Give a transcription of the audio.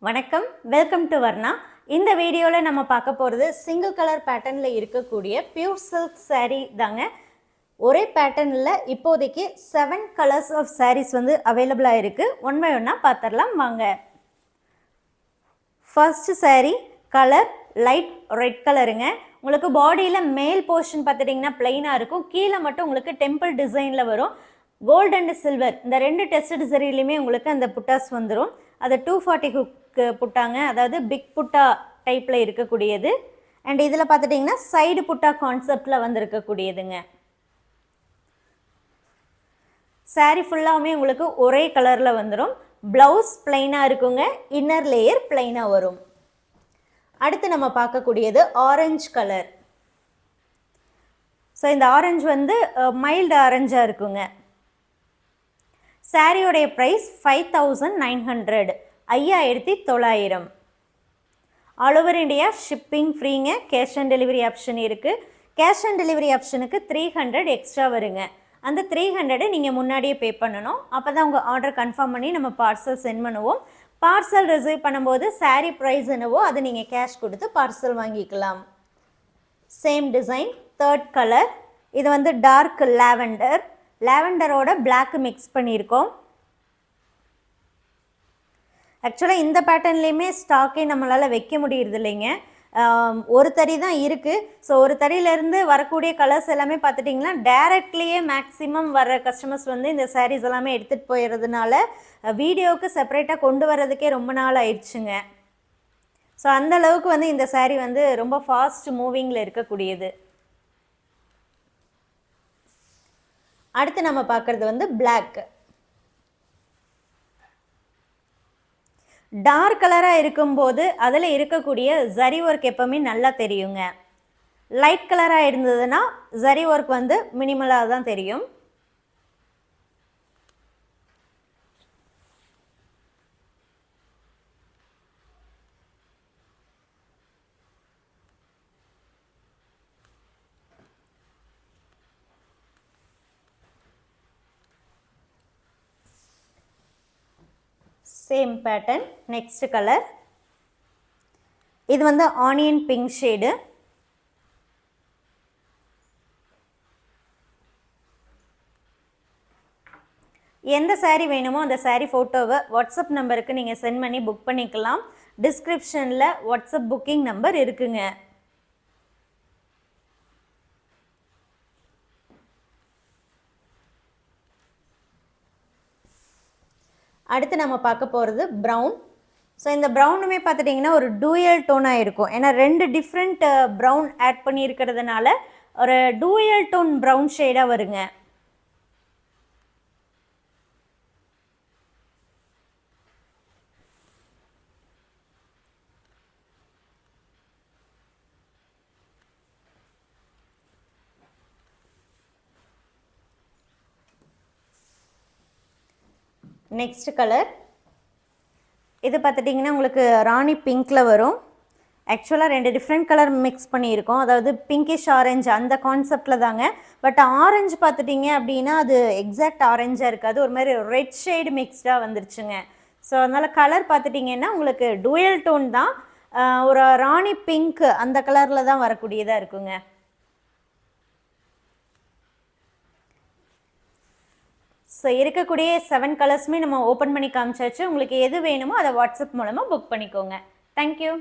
வணக்கம், welcome to Varna. இந்த வீடியோவில் நம்ம பார்க்க போகிறது சிங்கிள் கலர் பேட்டர்னில் இருக்கக்கூடிய பியூர் சில்க் saree தாங்க. ஒரே பேட்டர்னில் இப்போதைக்கு 7 கலர்ஸ் ஆஃப் sarees வந்து அவைலபிளாக இருக்குது. ஒன் பை ஒன்னாக பார்த்துடலாம் வாங்க. First saree colour light red கலருங்க. உங்களுக்கு பாடியில் மேல் போர்ஷன் பார்த்துட்டிங்கன்னா பிளெயினாக இருக்கும், கீழே மட்டும் உங்களுக்கு டெம்பிள் டிசைனில் வரும். கோல்டு அண்ட் சில்வர் இந்த ரெண்டு டெஸ்டட் சரிலையுமே உங்களுக்கு அந்த புட்டாஸ் வந்துடும். அதை 240 ஹுக்கு புட்டாங்க, அதாவது பிக் புட்டா டைப்பில் இருக்கக்கூடியது. அண்ட் இதில் பார்த்துட்டிங்கன்னா சைடு புட்டா கான்செப்டில் வந்திருக்கக்கூடியதுங்க. சாரீ ஃபுல்லாகவுமே உங்களுக்கு ஒரே கலரில் வந்துடும். ப்ளவுஸ் பிளைனாக இருக்குங்க, இன்னர் லேயர் பிளைனாக வரும். அடுத்து நம்ம பார்க்கக்கூடியது ஆரஞ்சு கலர். ஸோ இந்த ஆரஞ்சு வந்து மைல்டு ஆரஞ்சாக இருக்குங்க. சாரியோடைய price 5900, 5900. All over India shipping ஃப்ரீங்க. கேஷ் ஆன் டெலிவரி ஆப்ஷன் இருக்குது. கேஷ் ஆன் டெலிவரி ஆப்ஷனுக்கு 300 எக்ஸ்ட்ரா வருங்க. அந்த 300 நீங்கள் முன்னாடியே பே பண்ணணும். அப்போ தான் உங்கள் ஆர்டர் கன்ஃபார்ம் பண்ணி நம்ம பார்சல் சென்ட் பண்ணுவோம். பார்சல் ரிசீவ் பண்ணும்போது சாரீ ப்ரைஸ் என்னவோ அது நீங்கள் கேஷ் கொடுத்து பார்சல் வாங்கிக்கலாம். Same design third colour. இது வந்து டார்க் லாவெண்டர், லாவெண்டரோட பிளாக் மிக்ஸ் பண்ணியிருக்கோம். ஆக்சுவலாக இந்த பேட்டர்ன்லேயுமே ஸ்டாக்கே நம்மளால் வைக்க முடியறது இல்லைங்க. ஒரு தறி தான் இருக்குது. ஸோ ஒரு தறியிலேருந்து வரக்கூடிய கலர்ஸ் எல்லாமே பார்த்துட்டிங்கன்னா டேரெக்ட்லேயே மேக்ஸிமம் வர கஸ்டமர்ஸ் வந்து இந்த சாரீஸ் எல்லாமே எடுத்துகிட்டு போயிடுறதுனால வீடியோவுக்கு செப்பரேட்டாக கொண்டு வர்றதுக்கே ரொம்ப நாள் ஆயிடுச்சுங்க. ஸோ அந்த அளவுக்கு வந்து இந்த சாரீ வந்து ரொம்ப ஃபாஸ்ட் மூவிங்கில் இருக்கக்கூடியது. அடுத்து நம்ம பார்க்குறது வந்து பிளாக். டார்க் கலராக இருக்கும்போது அதில் இருக்கக்கூடிய ஜரி ஒர்க் எப்போவுமே நல்லா தெரியுங்க. லைட் கலராக இருந்ததுன்னா ஜரி ஒர்க் வந்து மினிமலாக தான் தெரியும். Same pattern. நெக்ஸ்ட் கலர் இது வந்து ஆனியன் பிங்க் ஷேடு. எந்த சாரீ வேணுமோ அந்த சாரீ ஃபோட்டோவை வாட்ஸ்அப் நம்பருக்கு நீங்கள் சென்ட் பண்ணி புக் பண்ணிக்கலாம். டிஸ்கிரிப்ஷனில் வாட்ஸ்அப் புக்கிங் நம்பர் இருக்குங்க. அடுத்து நம்ம பார்க்க போகிறது ப்ரௌன். ஸோ இந்த ப்ரௌனுமே பார்த்துட்டிங்கன்னா ஒரு டூயல் டோனாக இருக்கும். ஏன்னா ரெண்டு டிஃப்ரெண்ட் ப்ரௌன் ஆட் பண்ணியிருக்கிறதுனால ஒரு டூயல் டோன் ப்ரௌன் ஷேடாக வருங்க. நெக்ஸ்ட் கலர் இது பார்த்துட்டிங்கன்னா உங்களுக்கு ராணி பிங்க்கில் வரும். ஆக்சுவலாக ரெண்டு டிஃப்ரெண்ட் கலர் மிக்ஸ் பண்ணியிருக்கோம், அதாவது பிங்கிஷ் ஆரஞ்சு அந்த கான்செப்டில் தாங்க. பட் ஆரஞ்சு பார்த்துட்டிங்க அப்படின்னா அது எக்ஸாக்ட் ஆரஞ்சாக இருக்காது, ஒரு மாதிரி ரெட் ஷேடு மிக்ஸ்டாக வந்துருச்சுங்க. ஸோ அதனால் கலர் பார்த்துட்டிங்கன்னா உங்களுக்கு டூயல் டோன் தான், ஒரு ராணி பிங்க் அந்த கலரில் தான் வரக்கூடியதாக இருக்குங்க. ஸோ இருக்கக்கூடிய 7 கலர்ஸுமே நம்ம ஓப்பன் பண்ணி காமிச்சாச்சு. உங்களுக்கு எது வேணுமோ அதை வாட்ஸ்அப் மூலமாக புக் பண்ணிக்கோங்க. தேங்க்யூ.